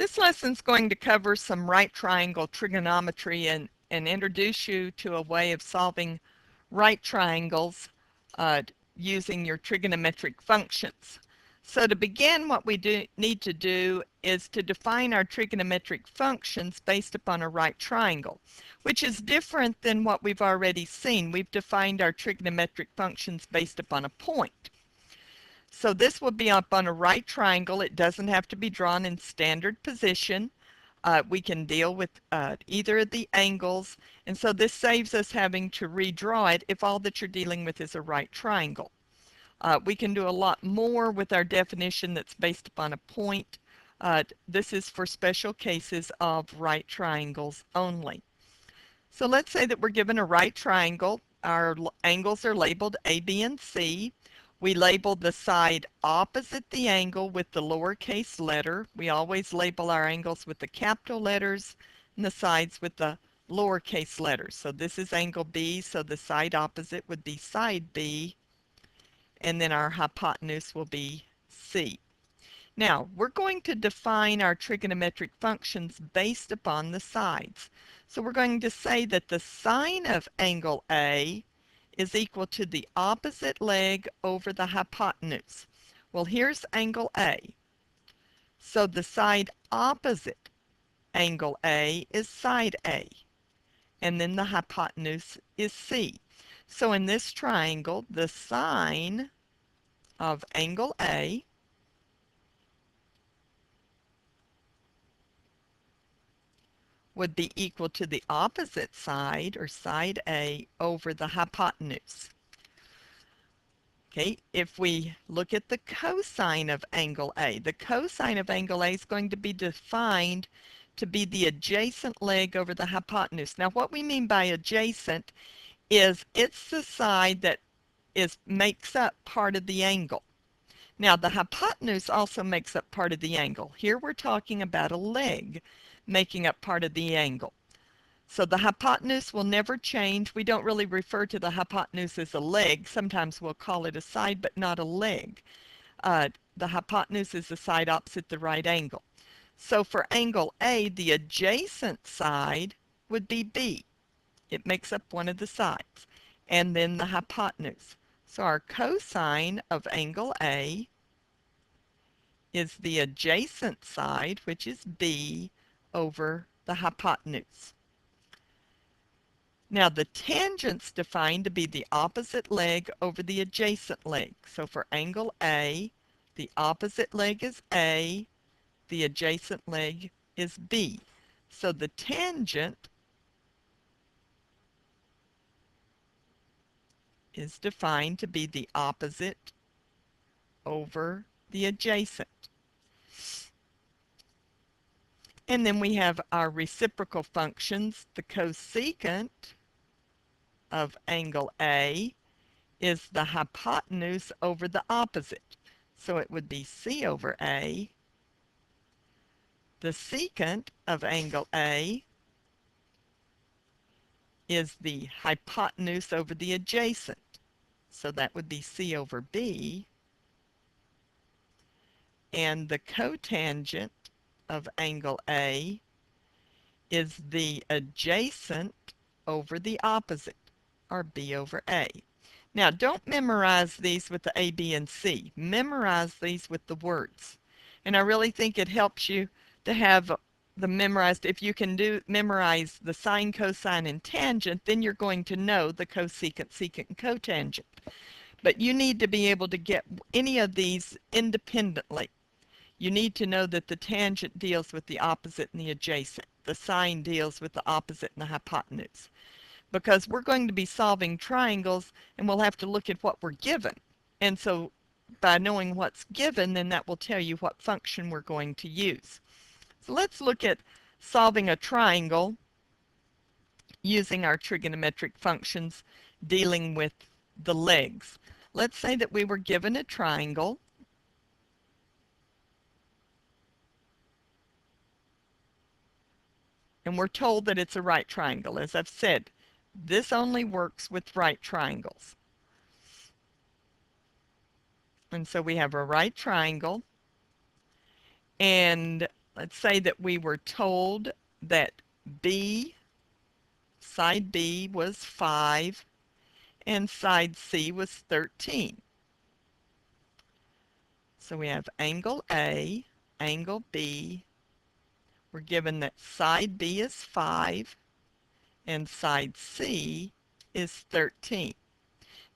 This lesson is going to cover some right triangle trigonometry and introduce you to a way of solving right triangles uh, using your trigonometric functions. So to begin, what we need to do is to define our trigonometric functions based upon a right triangle, which is different than what we've already seen. We've defined our trigonometric functions based upon a point. So this will be up on a right triangle. It doesn't have to be drawn in standard position. We can deal with either of the angles, and so this saves us having to redraw it if all that you're dealing with is a right triangle. We can do a lot more with our definition that's based upon a point. This is for special cases of right triangles only. So let's say that we're given a right triangle. Our angles are labeled A, B, and C. We label the side opposite the angle with the lowercase letter. We always label our angles with the capital letters and the sides with the lowercase letters. So this is angle B, so the side opposite would be side B, and then our hypotenuse will be C. Now, we're going to define our trigonometric functions based upon the sides. So we're going to say that the sine of angle A is equal to the opposite leg over the hypotenuse. Well, here's angle A. So the side opposite angle A is side A, and then the hypotenuse is C. So in this triangle, the sine of angle A would be equal to the opposite side, or side A, over the hypotenuse. Okay, if we look at the cosine of angle A, the cosine of angle A is going to be defined to be the adjacent leg over the hypotenuse. Now, what we mean by adjacent is it's the side that makes up part of the angle. Now, the hypotenuse also makes up part of the angle. Here we're talking about a leg making up part of the angle. So the hypotenuse will never change. We don't really refer to the hypotenuse as a leg. Sometimes we'll call it a side, but not a leg. The hypotenuse is the side opposite the right angle. So for angle A, the adjacent side would be B. It makes up one of the sides. And then the hypotenuse. So our cosine of angle A is the adjacent side, which is B, over the hypotenuse. Now the tangent's defined to be the opposite leg over the adjacent leg. So for angle A, the opposite leg is A, the adjacent leg is B. So the tangent is defined to be the opposite over the adjacent. And then we have our reciprocal functions. The cosecant of angle A is the hypotenuse over the opposite. So it would be C over A. The secant of angle A is the hypotenuse over the adjacent. So that would be C over B. And the cotangent of angle A is the adjacent over the opposite, or B over A. Now, don't memorize these with the A, B, and C. Memorize these with the words. And I really think it helps you to have them memorized. If you can memorize the sine, cosine, and tangent, then you're going to know the cosecant, secant, and cotangent. But you need to be able to get any of these independently. You need to know that the tangent deals with the opposite and the adjacent. The sine deals with the opposite and the hypotenuse. Because we're going to be solving triangles, and we'll have to look at what we're given. And so by knowing what's given, then that will tell you what function we're going to use. So let's look at solving a triangle using our trigonometric functions dealing with the legs. Let's say that we were given a triangle. And we're told that it's a right triangle. As I've said, this only works with right triangles. And so we have a right triangle. And let's say that we were told that B, side B was 5 and side C was 13. So we have angle A, angle B. We're given that side B is 5 and side C is 13.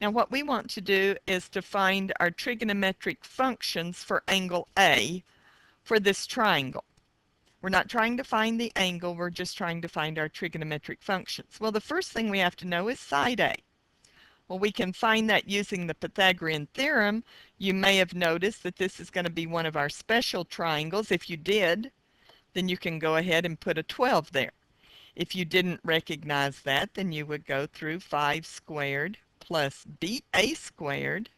Now what we want to do is to find our trigonometric functions for angle A for this triangle. We're not trying to find the angle, we're just trying to find our trigonometric functions. Well, the first thing we have to know is side A. Well, we can find that using the Pythagorean theorem. You may have noticed that this is going to be one of our special triangles. If you did, then you can go ahead and put a 12 there. If you didn't recognize that, then you would go through 5 squared plus BA squared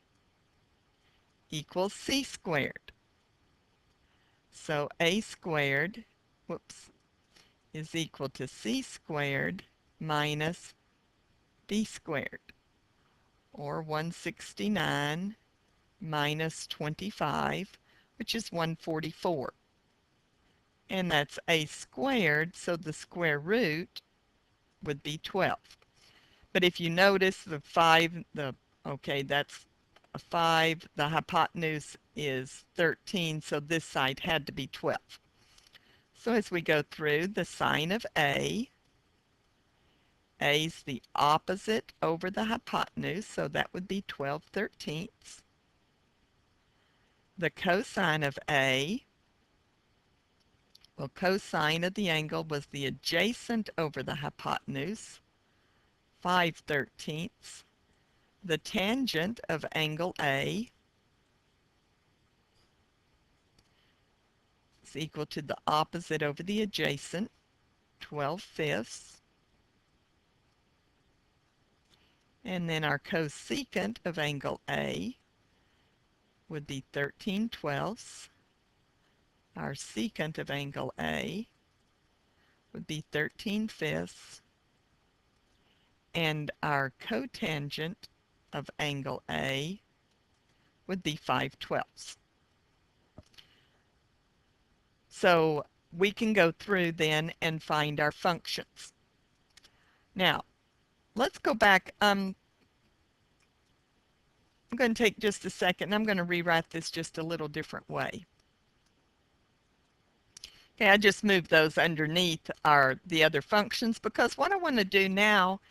equals C squared. So A squared, is equal to C squared minus B squared, or 169 minus 25, which is 144. And that's A squared, so the square root would be 12. But if you notice the 5, that's a 5, the hypotenuse is 13, so this side had to be 12. So as we go through, the sine of A's the opposite over the hypotenuse, so that would be 12/13. The cosine of A, well, cosine of the angle was the adjacent over the hypotenuse, 5/13. The tangent of angle A is equal to the opposite over the adjacent, 12/5. And then our cosecant of angle A would be 13/12. Our secant of angle A would be 13/5. And our cotangent of angle A would be 5/12. So we can go through then and find our functions. Now, let's go back. I'm going to take just a second and I'm going to rewrite this just a little different way. Okay, I just moved those underneath the other functions because what I want to do now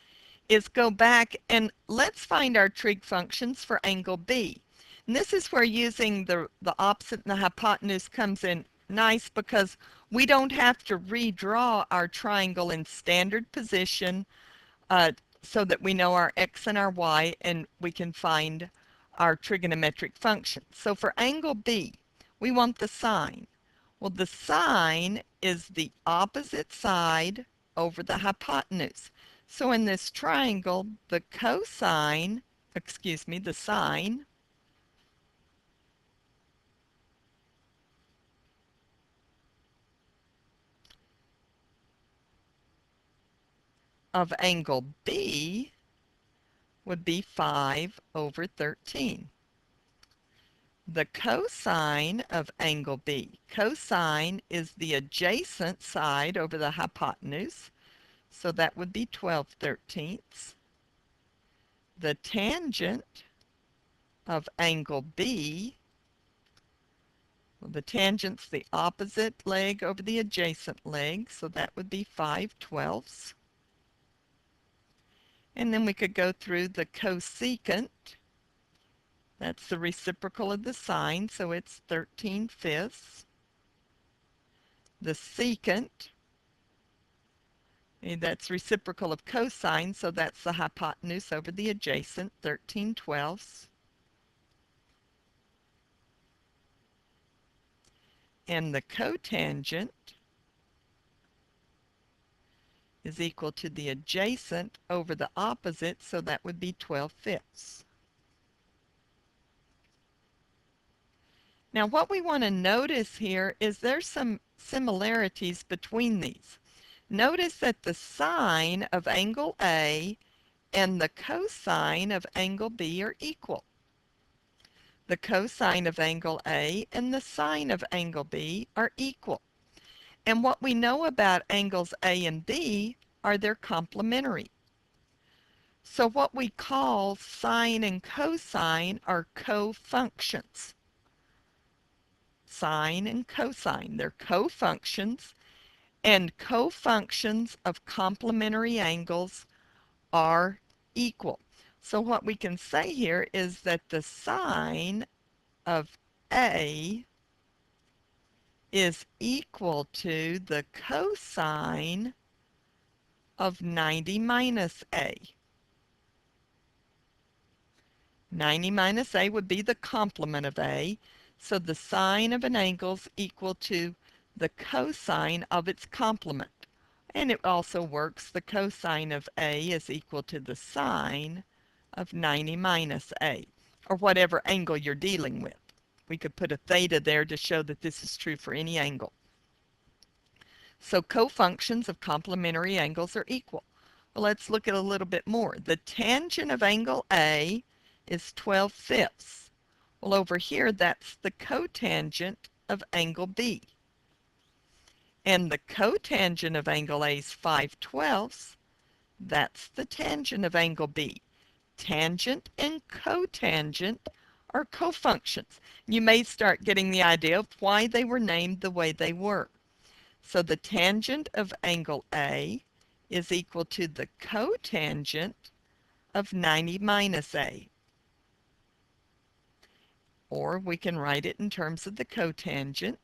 is go back and let's find our trig functions for angle B. And this is where using the opposite and the hypotenuse comes in nice because we don't have to redraw our triangle in standard position so that we know our x and our y and we can find our trigonometric functions. So for angle B, we want the sine. Well, the sine is the opposite side over the hypotenuse. So in this triangle, the sine of angle B would be 5/13. The cosine of angle B, cosine is the adjacent side over the hypotenuse, so that would be 12/13. The tangent of angle B, well, the tangent's the opposite leg over the adjacent leg, so that would be 5/12. And then we could go through the cosecant. That's the reciprocal of the sine, so it's 13/5. The secant, that's reciprocal of cosine, so that's the hypotenuse over the adjacent, 13/12. And the cotangent is equal to the adjacent over the opposite, so that would be 12/5. Now what we want to notice here is there's some similarities between these. Notice that the sine of angle A and the cosine of angle B are equal. The cosine of angle A and the sine of angle B are equal. And what we know about angles A and B are they're complementary. So what we call sine and cosine are co-functions. Sine and cosine, they're co-functions, and co-functions of complementary angles are equal. So what we can say here is that the sine of A is equal to the cosine of 90 minus A. 90 minus A would be the complement of A, so the sine of an angle is equal to the cosine of its complement. And it also works, the cosine of A is equal to the sine of 90 minus A, or whatever angle you're dealing with. We could put a theta there to show that this is true for any angle. So cofunctions of complementary angles are equal. Well, let's look at a little bit more. The tangent of angle A is 12/5. Well, over here, that's the cotangent of angle B. And the cotangent of angle A is 5/12. That's the tangent of angle B. Tangent and cotangent are cofunctions. You may start getting the idea of why they were named the way they were. So the tangent of angle A is equal to the cotangent of 90 minus A. Or we can write it in terms of the cotangent.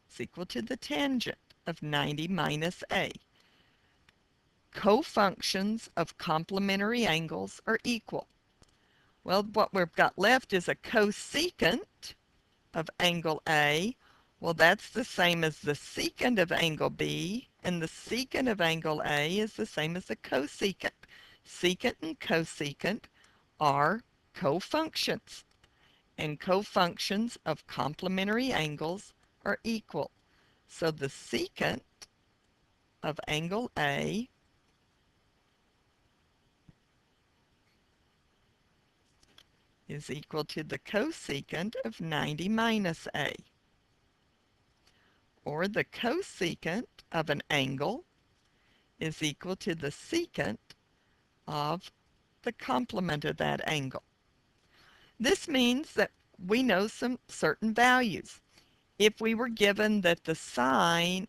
It's equal to the tangent of 90 minus A. Cofunctions of complementary angles are equal. Well, what we've got left is a cosecant of angle A. Well, that's the same as the secant of angle B, and the secant of angle A is the same as the cosecant. Secant and cosecant are cofunctions, and cofunctions of complementary angles are equal. So the secant of angle A is equal to the cosecant of 90 minus A. Or the cosecant of an angle is equal to the secant of the complement of that angle. This means that we know some certain values. If we were given the sine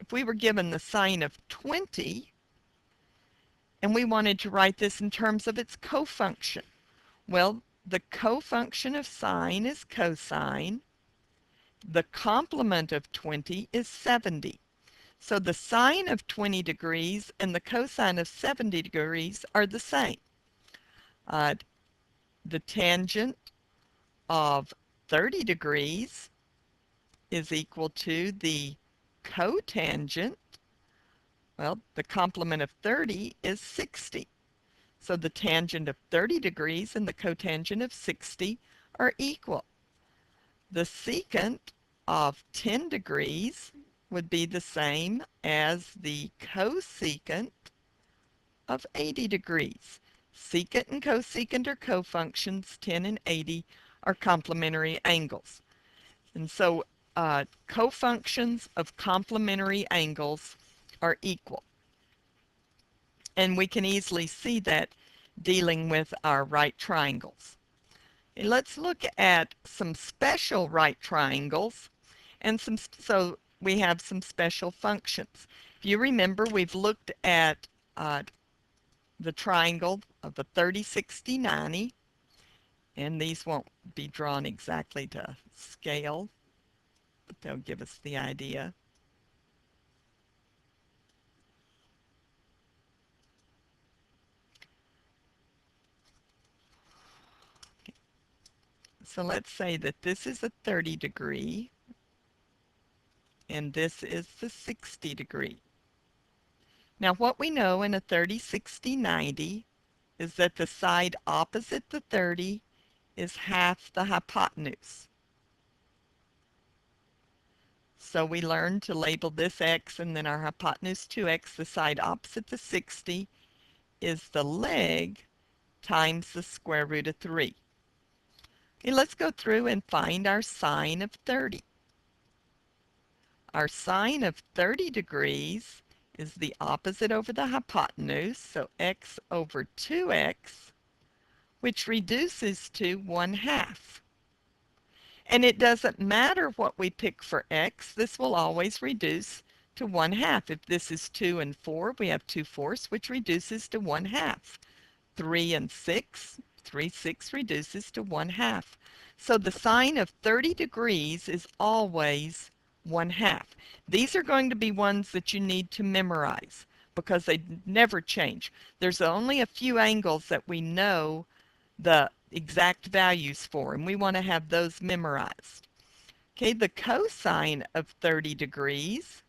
of 20, and we wanted to write this in terms of its cofunction, well, the cofunction of sine is cosine. The complement of 20 is 70. So the sine of 20 degrees and the cosine of 70 degrees are the same. The tangent of 30 degrees is equal to the cotangent. Well, the complement of 30 is 60. So the tangent of 30 degrees and the cotangent of 60 are equal. The secant of 10 degrees would be the same as the cosecant of 80 degrees. Secant and cosecant are cofunctions. 10 and 80 are complementary angles. And so cofunctions of complementary angles are equal. And we can easily see that dealing with our right triangles. Okay, let's look at some special right triangles, and so we have some special functions. If you remember, we've looked at the triangle of the 30, 60, 90, and these won't be drawn exactly to scale, but they'll give us the idea. So let's say that this is a 30 degree and this is the 60 degree. Now what we know in a 30, 60, 90 is that the side opposite the 30 is half the hypotenuse. So we learned to label this x and then our hypotenuse 2x. The side opposite the 60 is the leg times the square root of 3. Okay, let's go through and find our sine of 30. Our sine of 30 degrees is the opposite over the hypotenuse, so x over 2x, which reduces to 1/2. And it doesn't matter what we pick for x, this will always reduce to 1/2. If this is 2 and 4, we have 2/4, which reduces to 1/2. 3 and 6, 3/6 reduces to 1/2. So the sine of 30 degrees is always 1/2. These are going to be ones that you need to memorize because they never change. There's only a few angles that we know the exact values for, and we want to have those memorized. Okay, the cosine of 30 degrees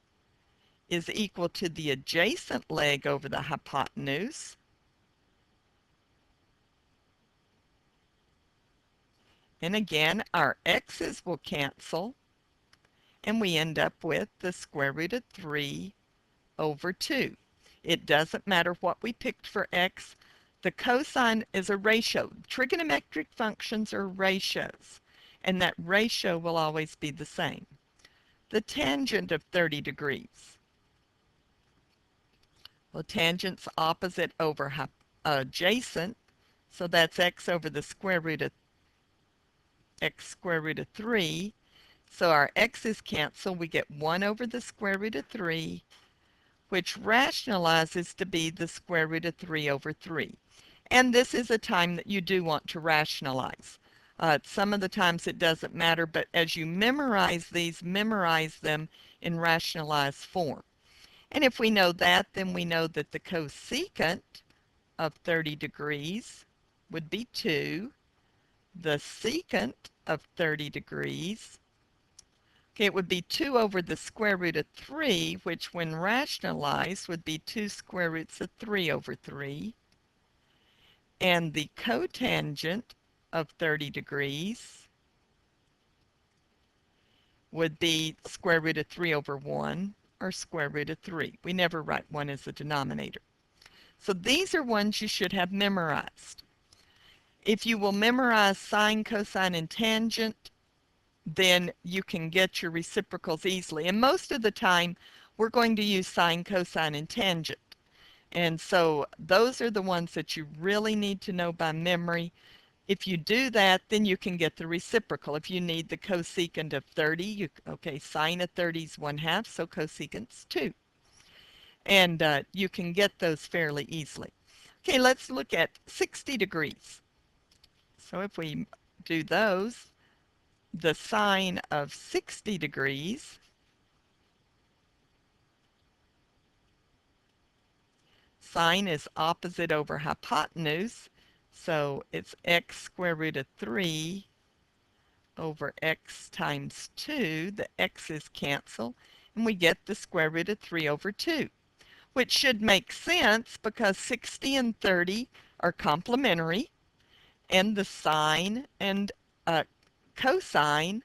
is equal to the adjacent leg over the hypotenuse. And again, our x's will cancel, and we end up with the square root of 3 over 2. It doesn't matter what we picked for x. The cosine is a ratio. Trigonometric functions are ratios, and that ratio will always be the same. The tangent of 30 degrees. Well, tangent's opposite over adjacent, so that's x over the square root of x square root of 3. So our x's cancel. We get 1 over the square root of 3, which rationalizes to be the square root of 3 over 3. And this is a time that you do want to rationalize. Some of the times it doesn't matter, but as you memorize these, memorize them in rationalized form. And if we know that, then we know that the cosecant of 30 degrees would be 2. The secant of 30 degrees, okay, it would be 2 over the square root of 3, which when rationalized would be 2 square roots of 3 over 3. And the cotangent of 30 degrees would be square root of 3 over 1, or square root of 3. We never write 1 as the denominator. So these are ones you should have memorized. If you will memorize sine, cosine, and tangent, then you can get your reciprocals easily. And most of the time, we're going to use sine, cosine, and tangent. And so those are the ones that you really need to know by memory. If you do that, then you can get the reciprocal. If you need the cosecant of 30, okay, sine of 30 is 1/2, so cosecant's 2. And you can get those fairly easily. Okay, let's look at 60 degrees. So if we do those, the sine of 60 degrees sine is opposite over hypotenuse, so it's x square root of 3 over x times 2. The x's cancel, and we get the square root of 3 over 2, which should make sense because 60 and 30 are complementary, and the sine and cosine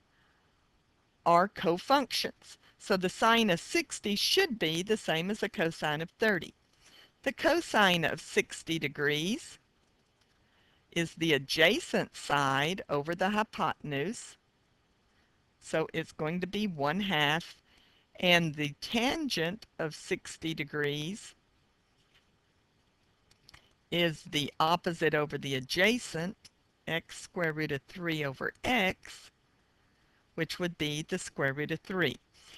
are cofunctions. So the sine of 60 should be the same as the cosine of 30. The cosine of 60 degrees is the adjacent side over the hypotenuse. So it's going to be 1/2. And the tangent of 60 degrees is the opposite over the adjacent, x square root of 3 over x, which would be the square root of 3.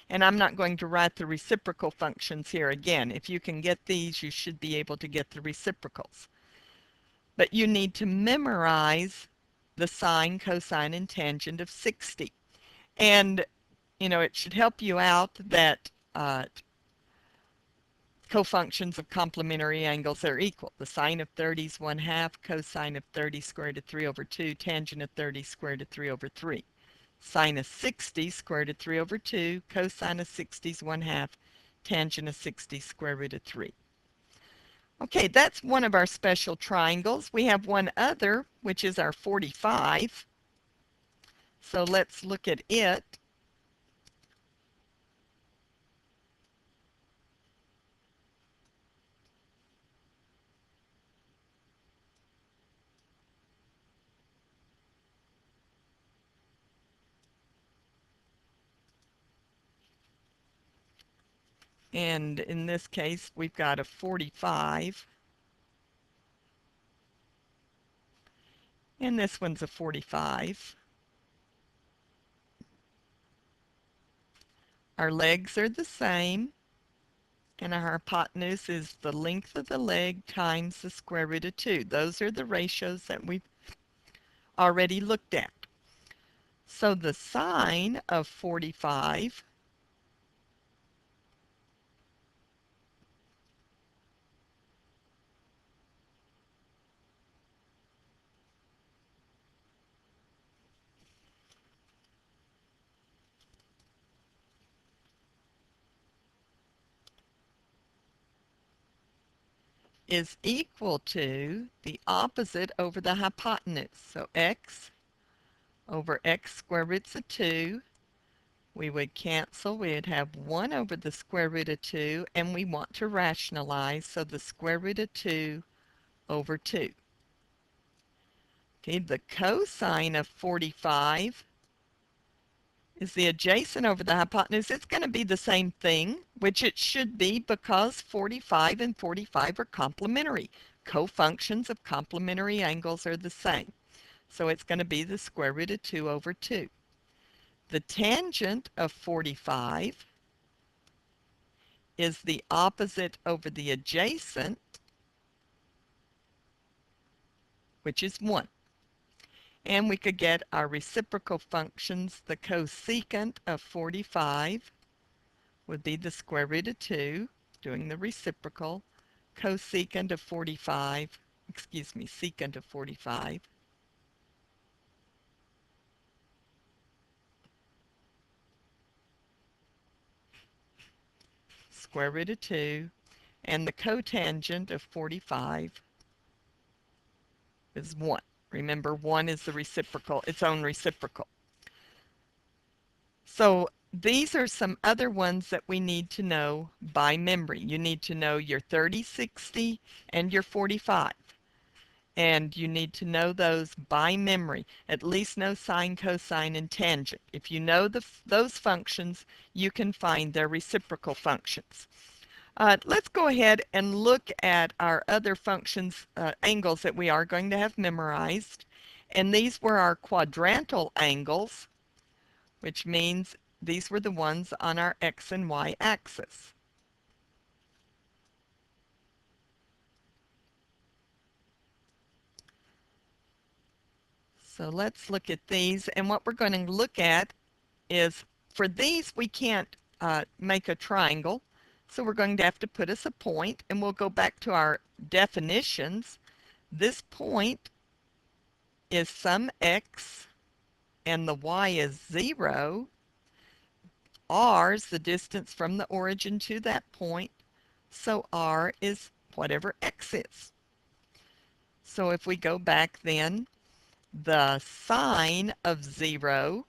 And I'm not going to write the reciprocal functions here again. If you can get these, you should be able to get the reciprocals. But you need to memorize the sine, cosine, and tangent of 60. And, you know, it should help you out that cofunctions of complementary angles are equal. The sine of 30 is 1/2, cosine of 30 square root of 3 over 2, tangent of 30 square root of 3 over 3. Sine of 60 square root of 3 over 2, cosine of 60 is 1/2, tangent of 60 square root of 3. Okay, that's one of our special triangles. We have one other, which is our 45. So let's look at it. And in this case, we've got a 45. And this one's a 45. Our legs are the same. And our hypotenuse is the length of the leg times the square root of 2. Those are the ratios that we've already looked at. So the sine of 45 is equal to the opposite over the hypotenuse. So x over x square roots of 2. We would cancel. We'd have 1 over the square root of 2, and we want to rationalize, so the square root of 2 over 2. Okay, the cosine of 45 is the adjacent over the hypotenuse. It's going to be the same thing, which it should be because 45 and 45 are complementary. Cofunctions of complementary angles are the same. So it's going to be the square root of 2 over 2. The tangent of 45 is the opposite over the adjacent, which is 1. And we could get our reciprocal functions. The cosecant of 45 would be the square root of 2, doing the reciprocal. Cosecant of 45, secant of 45, square root of 2, and the cotangent of 45 is 1. Remember, 1 is the reciprocal, its own reciprocal. So these are some other ones that we need to know by memory. You need to know your 30, 60, and your 45. And you need to know those by memory. At least know sine, cosine, and tangent. If you know those functions, you can find their reciprocal functions. Let's go ahead and look at our other functions, angles that we are going to have memorized. And these were our quadrantal angles, which means these were the ones on our x and y axis. So let's look at these. And what we're going to look at is, for these we can't make a triangle. So we're going to have to put us a point, and we'll go back to our definitions. This point is some x, and the y is 0. R is the distance from the origin to that point. So R is whatever x is. So if we go back then, the sine of 0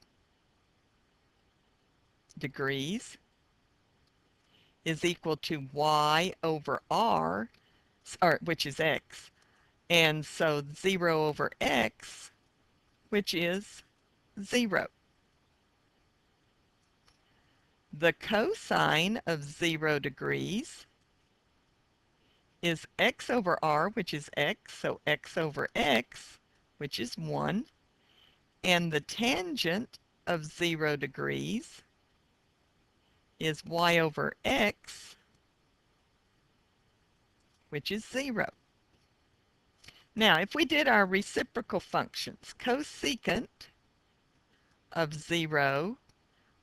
degrees is equal to y over r, which is x. And so 0 over x, which is 0. The cosine of 0 degrees is x over r, which is x, so x over x, which is 1. And the tangent of 0 degrees is y over x, which is 0. Now, if we did our reciprocal functions, cosecant of 0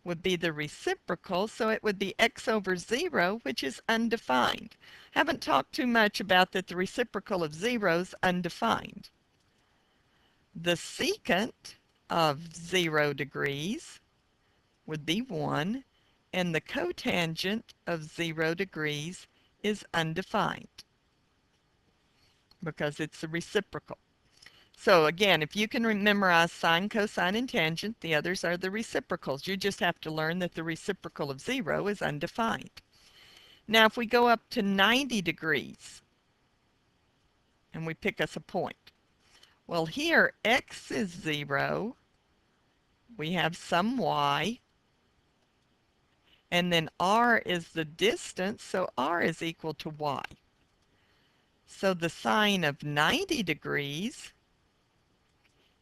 would be the reciprocal, so it would be x over 0, which is undefined. Haven't talked too much about that the reciprocal of 0 is undefined. The secant of 0 degrees would be 1, and the cotangent of 0 degrees is undefined because it's the reciprocal. So again, if you can memorize sine, cosine, and tangent, the others are the reciprocals. You just have to learn that the reciprocal of 0 is undefined. Now if we go up to 90 degrees and we pick us a point, well here x is 0, we have some y, And then r is the distance, so r is equal to y. So the sine of 90 degrees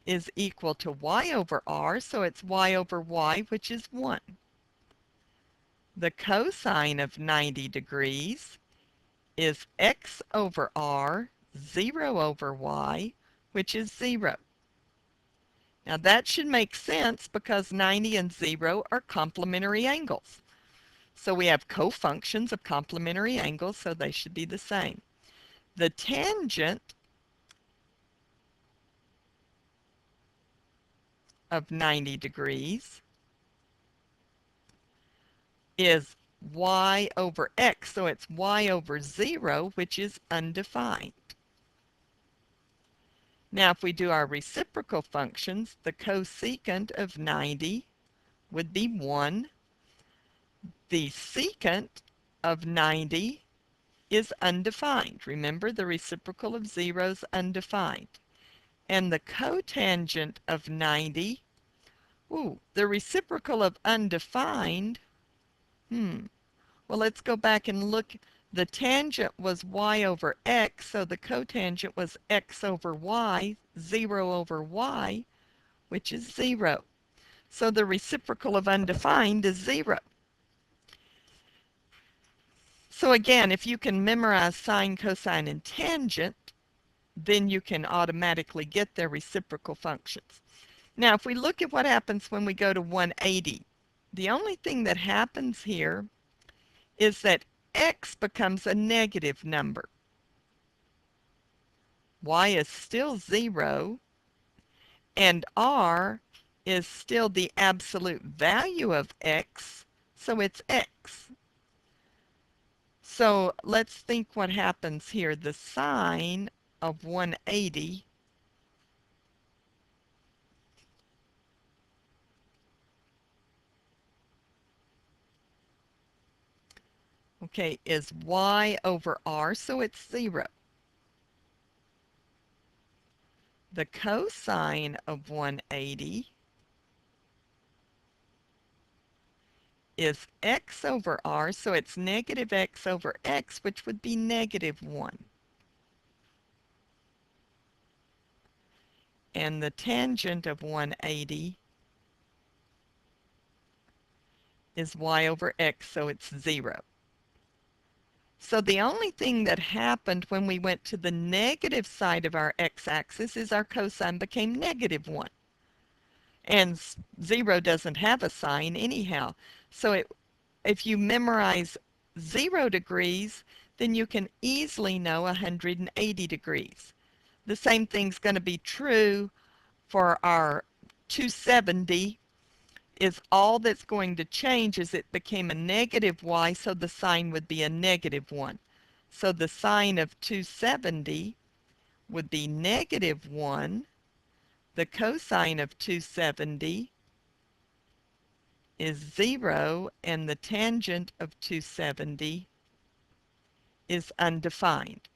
is equal to y over r, so it's y over y, which is 1. The cosine of 90 degrees is x over r, 0 over y, which is 0. Now that should make sense because 90 and 0 are complementary angles. So we have cofunctions of complementary angles, so they should be the same. The tangent of 90 degrees is y over x, so it's y over 0, which is undefined. Now if we do our reciprocal functions, the cosecant of 90 would be 1. The secant of 90 is undefined. Remember, the reciprocal of 0 is undefined. And the cotangent of 90, the reciprocal of undefined, well, let's go back and look. The tangent was y over x, so the cotangent was x over y, 0 over y, which is 0. So the reciprocal of undefined is 0. So again, if you can memorize sine, cosine, and tangent, then you can automatically get their reciprocal functions. Now, if we look at what happens when we go to 180, the only thing that happens here is that x becomes a negative number. Y is still 0, and r is still the absolute value of x, so it's x. So let's think what happens here. The sine of 180 is y over r, so it's 0. The cosine of 180 is x over r, so it's negative x over x, which would be negative 1. And the tangent of 180 is y over x, so it's 0. So the only thing that happened when we went to the negative side of our x-axis is our cosine became negative 1. And 0 doesn't have a sign anyhow. So if you memorize 0 degrees, then you can easily know 180 degrees. The same thing's going to be true for our 270. Is all that's going to change is it became a negative y, so the sign would be a negative 1. So the sine of 270 would be negative 1. The cosine of 270 is 0, and the tangent of 270 is undefined.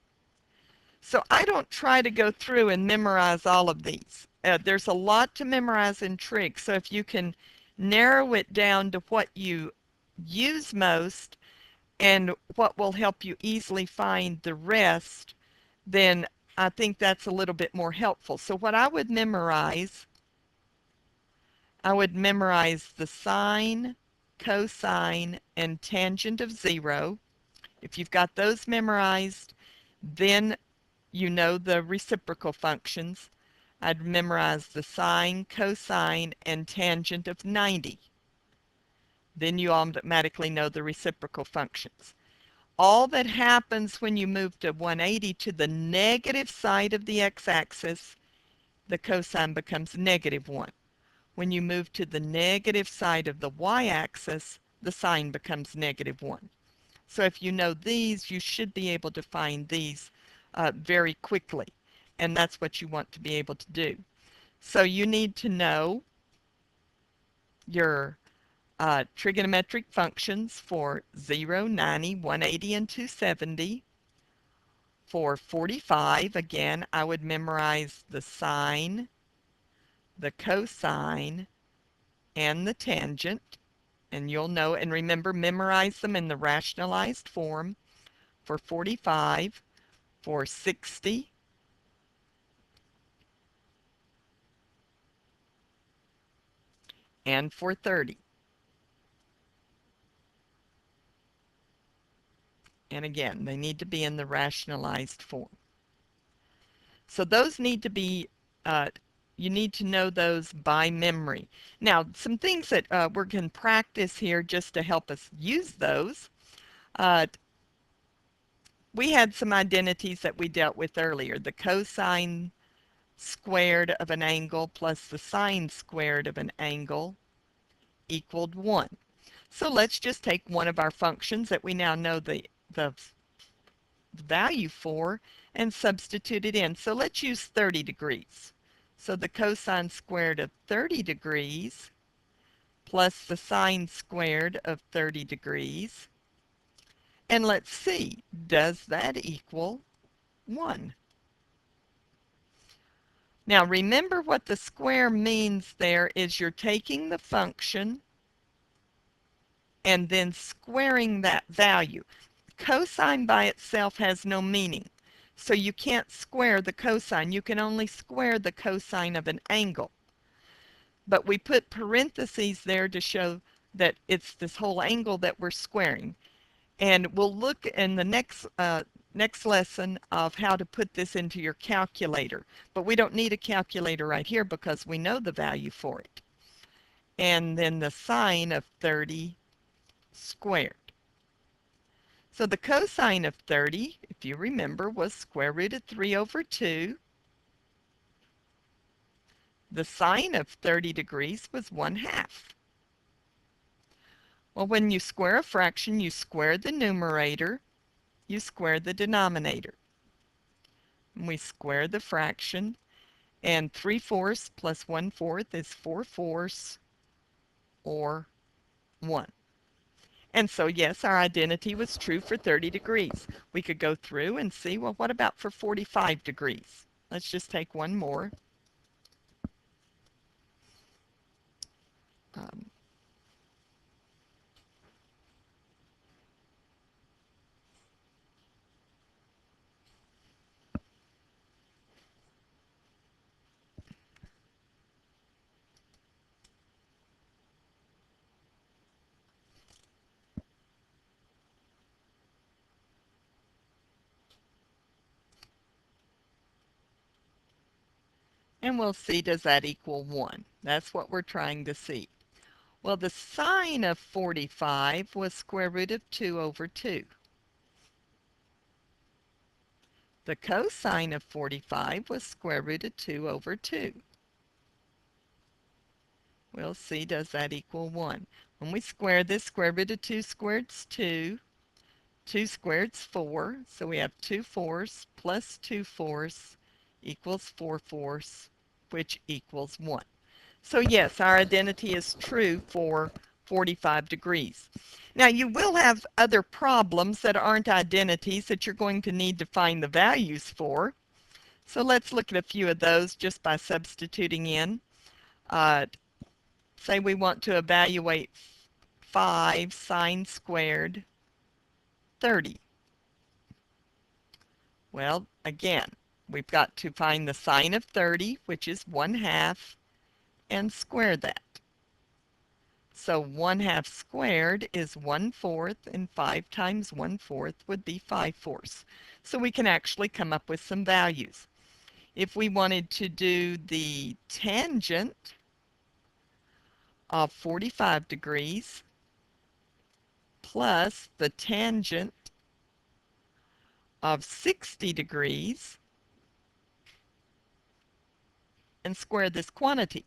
So I don't try to go through and memorize all of these. There's a lot to memorize in trig, so if you can narrow it down to what you use most and what will help you easily find the rest, then I think that's a little bit more helpful. So what I would memorize the sine, cosine, and tangent of 0. If you've got those memorized, then you know the reciprocal functions. I'd memorize the sine, cosine, and tangent of 90. Then you automatically know the reciprocal functions. All that happens when you move to 180 to the negative side of the x-axis, the cosine becomes negative 1. When you move to the negative side of the y-axis, the sine becomes negative 1. So if you know these, you should be able to find these very quickly. And that's what you want to be able to do. So you need to know your trigonometric functions for 0, 90, 180, and 270. For 45, again, I would memorize the sine, the cosine, and the tangent. And you'll know, and remember, memorize them in the rationalized form for 45, for 60, and for 30. And again, they need to be in the rationalized form. So those need to be, you need to know those by memory. Now, some things that we can practice here just to help us use those. Uh, we had some identities that we dealt with earlier. The cosine squared of an angle plus the sine squared of an angle equaled 1. So let's just take one of our functions that we now know the value for and substitute it in. So let's use 30 degrees. So the cosine squared of 30 degrees plus the sine squared of 30 degrees. And let's see, does that equal 1? Now remember what the square means there is you're taking the function and then squaring that value. Cosine by itself has no meaning. So you can't square the cosine. You can only square the cosine of an angle. But we put parentheses there to show that it's this whole angle that we're squaring. And we'll look in the next lesson of how to put this into your calculator. But we don't need a calculator right here because we know the value for it. And then the sine of 30 squared. So the cosine of 30, if you remember, was square root of 3 over 2. The sine of 30 degrees was 1/2. Well, when you square a fraction, you square the numerator, you square the denominator. And we square the fraction, and 3/4 plus 1/4 is 4/4 or 1. And so, yes, our identity was true for 30 degrees. We could go through and see, well, what about for 45 degrees? Let's just take one more. Um, and we'll see, does that equal 1? That's what we're trying to see. Well, the sine of 45 was square root of 2 over 2. The cosine of 45 was square root of 2 over 2. We'll see, does that equal 1? When we square this, square root of 2 squared is 2. 2 squared is 4. So we have 2/4 plus 2/4 equals 4/4, which equals 1. So yes, our identity is true for 45 degrees. Now you will have other problems that aren't identities that you're going to need to find the values for. So let's look at a few of those just by substituting in. Say we want to evaluate 5 sine squared 30. Well, again, we've got to find the sine of 30, which is 1/2, and square that. So 1/2 squared is 1/4, and 5 times 1/4 would be 5/4. So we can actually come up with some values. If we wanted to do the tangent of 45 degrees plus the tangent of 60 degrees and square this quantity.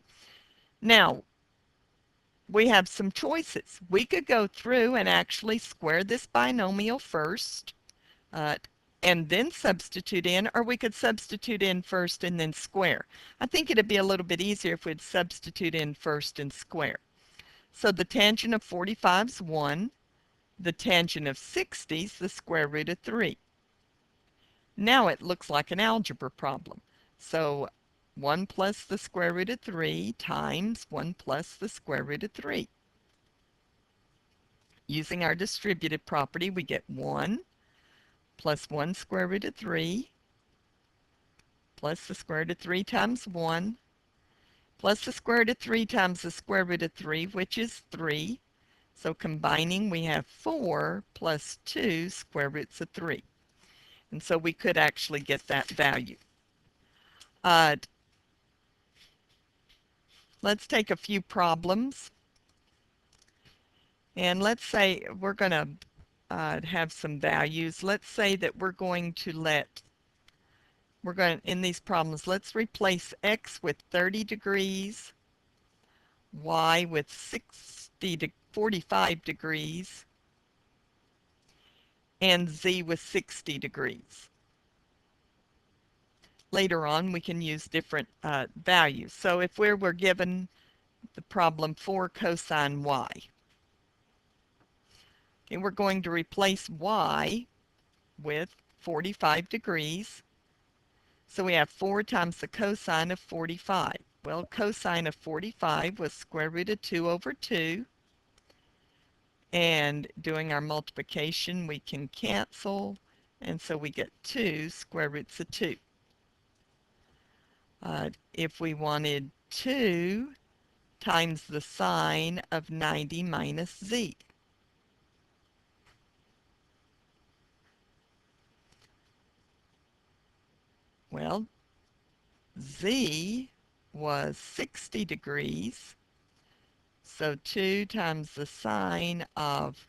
Now, we have some choices. We could go through and actually square this binomial first and then substitute in, or we could substitute in first and then square. I think it'd be a little bit easier if we'd substitute in first and square. So the tangent of 45 is 1. The tangent of 60 is the square root of 3. Now it looks like an algebra problem. So 1 plus the square root of 3 times 1 plus the square root of 3. Using our distributive property, we get 1 plus 1 square root of 3 plus the square root of 3 times 1 plus the square root of 3 times the square root of 3, which is 3. So combining, we have 4 plus 2 square roots of 3. And so we could actually get that value. Let's take a few problems. And let's say we're going to have some values. Let's say that we're going in these problems, let's replace x with 30 degrees, y with 60 to 45 degrees, and z with 60 degrees. Later on, we can use different values. So if we were given the problem 4 cosine y, okay, we're going to replace y with 45 degrees. So we have 4 times the cosine of 45. Well, cosine of 45 was square root of 2 over 2. And doing our multiplication, we can cancel. And so we get 2 square roots of 2. If we wanted 2 times the sine of 90 minus z. Well, z was 60 degrees. So 2 times the sine of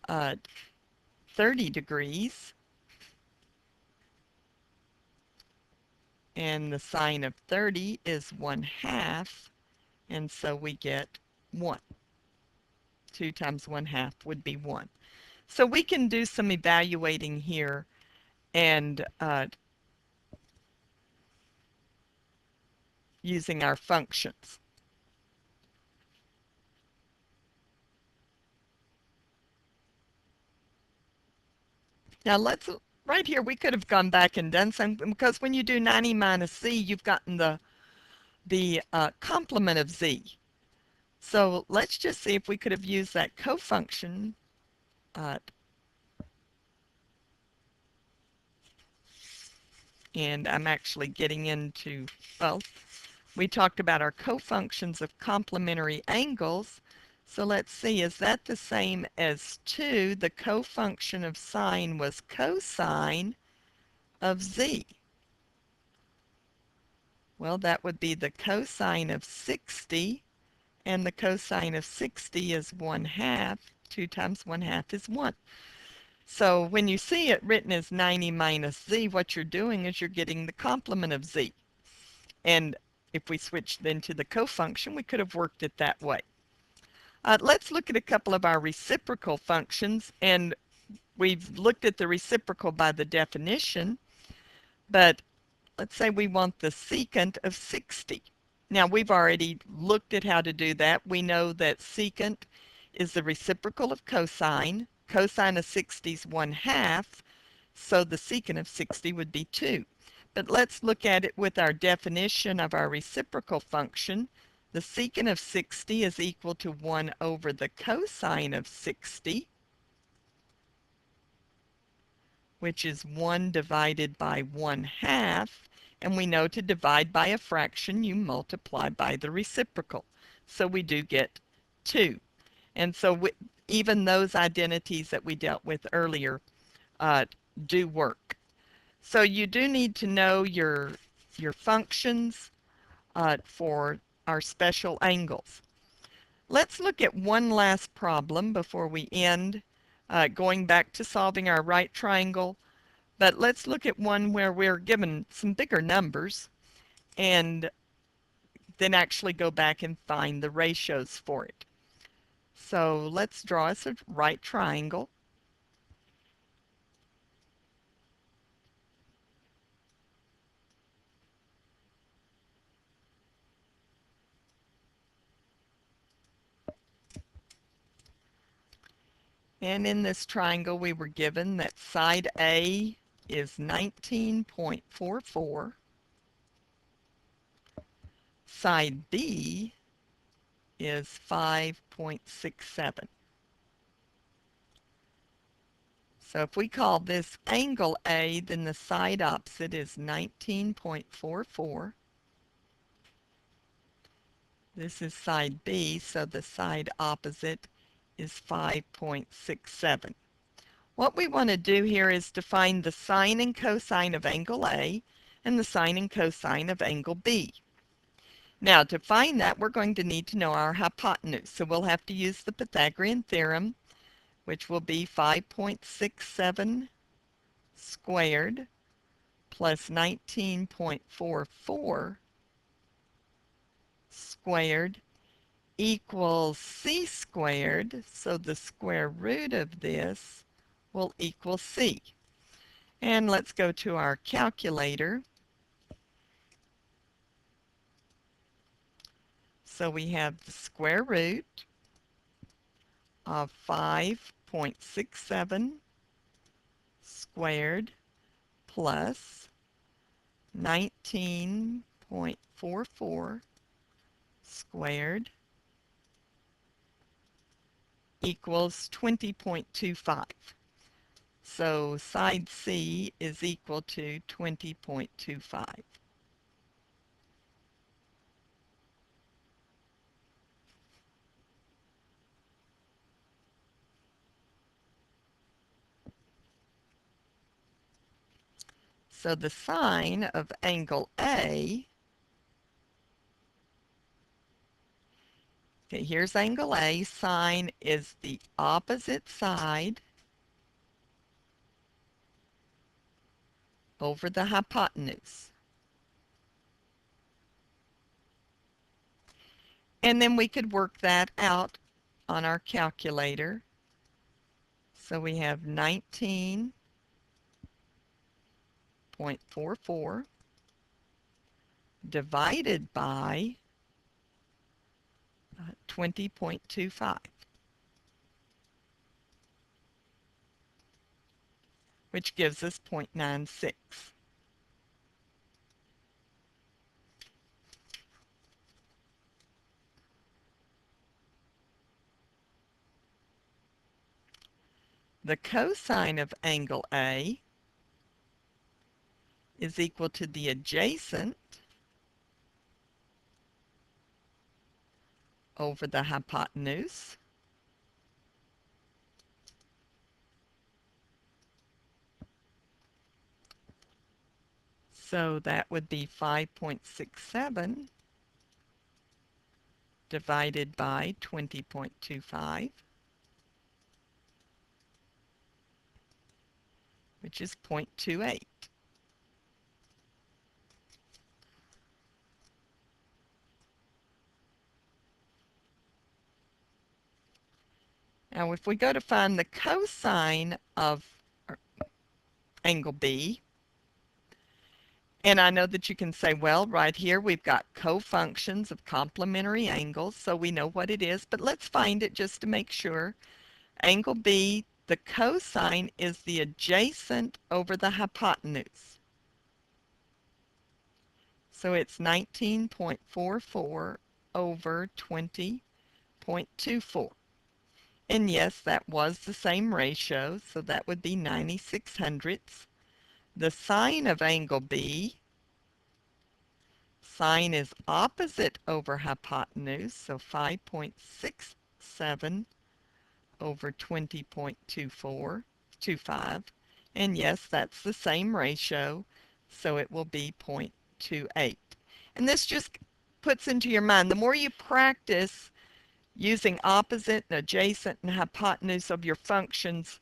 30 degrees. And the sine of 30 is 1/2. And so we get 1. 2 times 1/2 would be 1. So we can do some evaluating here and using our functions. Now right here we could have gone back and done something, because when you do 90 minus z, you've gotten the complement of z. So let's just see if we could have used that cofunction. And I'm actually getting into, well, we talked about our cofunctions of complementary angles. So let's see, is that the same as 2? The cofunction of sine was cosine of z. Well, that would be the cosine of 60, and the cosine of 60 is 1/2. 2 times 1/2 is 1. So when you see it written as 90 minus z, what you're doing is you're getting the complement of z. And if we switch then to the cofunction, we could have worked it that way. Let's look at a couple of our reciprocal functions, and we've looked at the reciprocal by the definition, but let's say we want the secant of 60. Now we've already looked at how to do that. We know that secant is the reciprocal of cosine. Cosine of 60 is 1/2, so the secant of 60 would be 2. But let's look at it with our definition of our reciprocal function. The secant of 60 is equal to 1 over the cosine of 60, which is 1 divided by 1/2. And we know to divide by a fraction, you multiply by the reciprocal. So we do get 2. And so even those identities that we dealt with earlier do work. So you do need to know your functions for our special angles. Let's look at one last problem before we end, going back to solving our right triangle. But let's look at one where we're given some bigger numbers and then actually go back and find the ratios for it. So let's draw us a right triangle. And in this triangle, we were given that side A is 19.44. Side B is 5.67. So if we call this angle A, then the side opposite is 19.44. This is side B, so the side opposite is 5.67. What we want to do here is to find the sine and cosine of angle A and the sine and cosine of angle B. Now, to find that, we're going to need to know our hypotenuse. So we'll have to use the Pythagorean theorem, which will be 5.67 squared plus 19.44 squared equals c squared. So the square root of this will equal c. And let's go to our calculator. So we have the square root of 5.67 squared plus 19.44 squared equals 20.25. So side C is equal to 20.25. So the sine of angle A, okay, here's angle A. Sine is the opposite side over the hypotenuse. And then we could work that out on our calculator. So we have 19.44 divided by 20.25, which gives us 0.96. The cosine of angle A is equal to the adjacent over the hypotenuse. So that would be 5.67 divided by 20.25, which is 0.28. Now, if we go to find the cosine of angle B, and I know that you can say, well, right here we've got cofunctions of complementary angles, so we know what it is, but let's find it just to make sure. Angle B, the cosine is the adjacent over the hypotenuse. So it's 19.44 over 20.24. And yes, that was the same ratio, so that would be 96 hundredths. The sine of angle B, sine is opposite over hypotenuse, so 5.67 over 20.25. And yes, that's the same ratio, so it will be 0.28. And this just puts into your mind, the more you practice using opposite and adjacent and hypotenuse of your functions,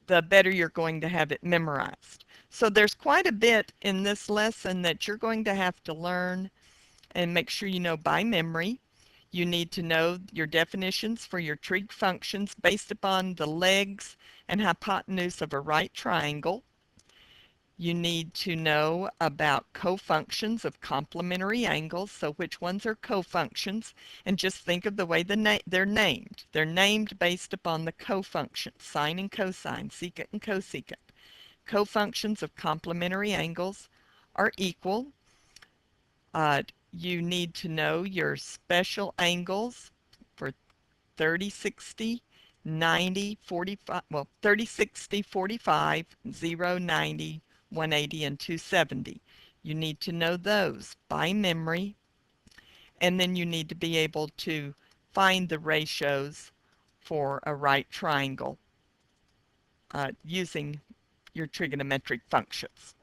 the better you're going to have it memorized. So there's quite a bit in this lesson that you're going to have to learn and make sure you know by memory. You need to know your definitions for your trig functions based upon the legs and hypotenuse of a right triangle. You need to know about cofunctions of complementary angles, so which ones are cofunctions, and just think of the way they're named. They're named based upon the cofunctions, sine and cosine, secant and cosecant. Cofunctions of complementary angles are equal. You need to know your special angles for 30, 60, 90, 45, well, 30, 60, 45, 0, 90, 180, and 270. You need to know those by memory, and then you need to be able to find the ratios for a right triangle using your trigonometric functions.